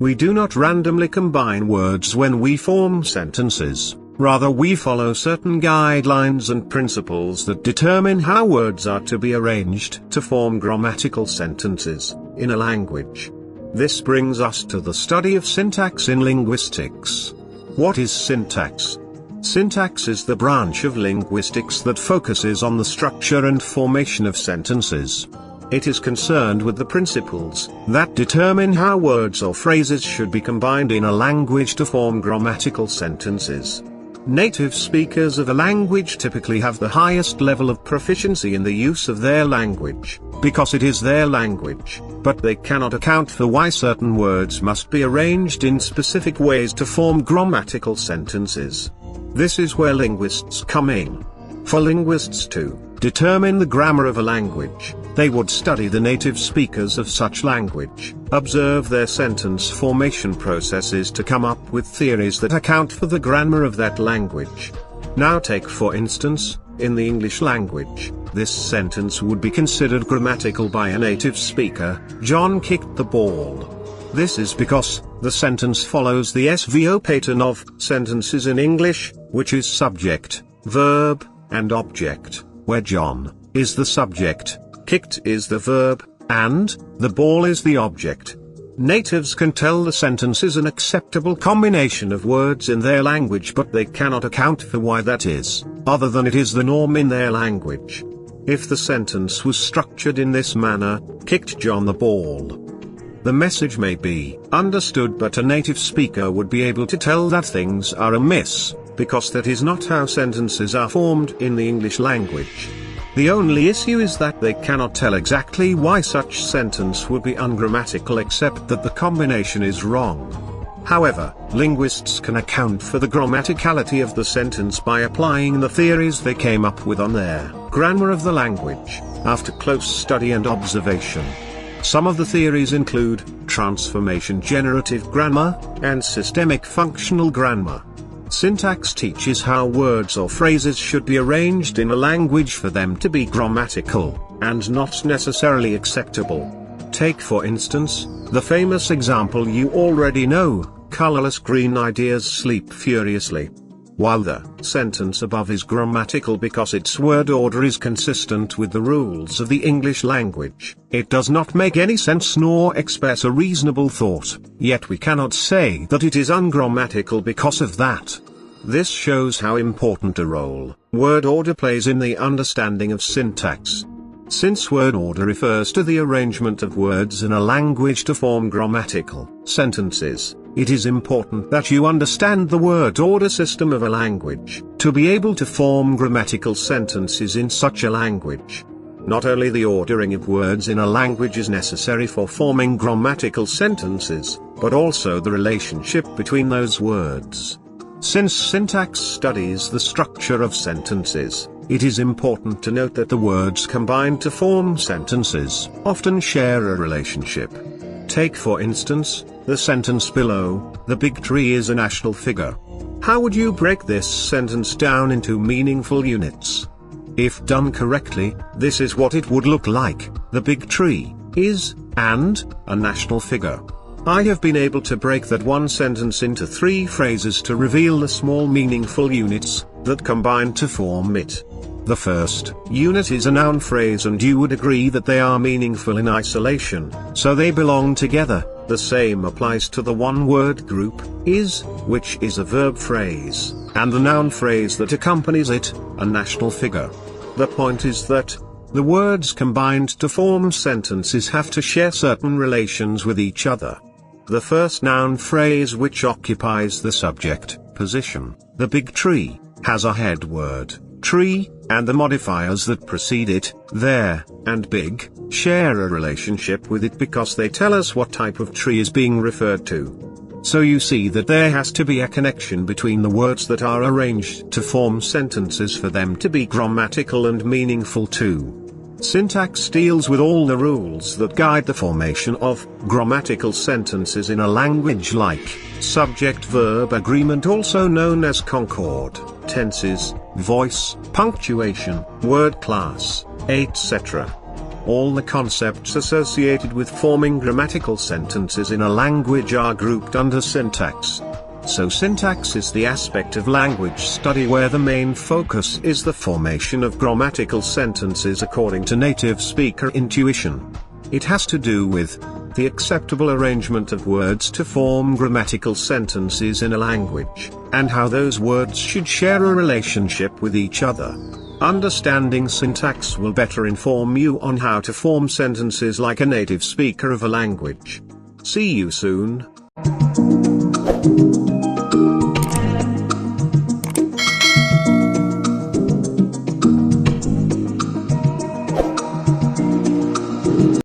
We do not randomly combine words when we form sentences. Rather, we follow certain guidelines and principles that determine how words are to be arranged to form grammatical sentences in a language. This brings us to the study of syntax in linguistics. What is syntax? Syntax is the branch of linguistics that focuses on the structure and formation of sentences. It is concerned with the principles that determine how words or phrases should be combined in a language to form grammatical sentences. Native speakers of a language typically have the highest level of proficiency in the use of their language, because it is their language, but they cannot account for why certain words must be arranged in specific ways to form grammatical sentences. This is where linguists come in. For linguists to determine the grammar of a language, they would study the native speakers of such language, observe their sentence formation processes to come up with theories that account for the grammar of that language. Now take for instance, in the English language, this sentence would be considered grammatical by a native speaker: John kicked the ball. This is because the sentence follows the SVO pattern of sentences in English, which is subject, verb, and object, where John is the subject, kicked is the verb, and the ball is the object. Natives can tell the sentence is an acceptable combination of words in their language, but they cannot account for why that is, other than it is the norm in their language. If the sentence was structured in this manner, kicked John the ball, the message may be understood, but a native speaker would be able to tell that things are amiss, because that is not how sentences are formed in the English language. The only issue is that they cannot tell exactly why such sentence would be ungrammatical, except that the combination is wrong. However, linguists can account for the grammaticality of the sentence by applying the theories they came up with on their grammar of the language, after close study and observation. Some of the theories include transformation generative grammar and systemic functional grammar. Syntax teaches how words or phrases should be arranged in a language for them to be grammatical, and not necessarily acceptable. Take for instance, the famous example you already know: colorless green ideas sleep furiously. While the sentence above is grammatical because its word order is consistent with the rules of the English language, it does not make any sense nor express a reasonable thought, yet we cannot say that it is ungrammatical because of that. This shows how important a role word order plays in the understanding of syntax. Since word order refers to the arrangement of words in a language to form grammatical sentences, it is important that you understand the word order system of a language, to be able to form grammatical sentences in such a language. Not only the ordering of words in a language is necessary for forming grammatical sentences, but also the relationship between those words. Since syntax studies the structure of sentences, it is important to note that the words combined to form sentences often share a relationship. Take for instance, the sentence below: the big tree is a national figure. How would you break this sentence down into meaningful units? If done correctly, this is what it would look like: the big tree is, and, a national figure. I have been able to break that one sentence into 3 phrases to reveal the small meaningful units that combine to form it. The first unit is a noun phrase, and you would agree that they are meaningful in isolation, so they belong together. The same applies to the one-word group, is, which is a verb phrase, and the noun phrase that accompanies it, a national figure. The point is that the words combined to form sentences have to share certain relations with each other. The first noun phrase, which occupies the subject position, the big tree, has a head word, tree, and the modifiers that precede it, there, and big, share a relationship with it because they tell us what type of tree is being referred to. So you see that there has to be a connection between the words that are arranged to form sentences for them to be grammatical and meaningful too. Syntax deals with all the rules that guide the formation of grammatical sentences in a language, like subject-verb agreement, also known as concord, tenses, voice, punctuation, word class, etc. All the concepts associated with forming grammatical sentences in a language are grouped under syntax. So syntax is the aspect of language study where the main focus is the formation of grammatical sentences according to native speaker intuition. It has to do with the acceptable arrangement of words to form grammatical sentences in a language, and how those words should share a relationship with each other. Understanding syntax will better inform you on how to form sentences like a native speaker of a language. See you soon.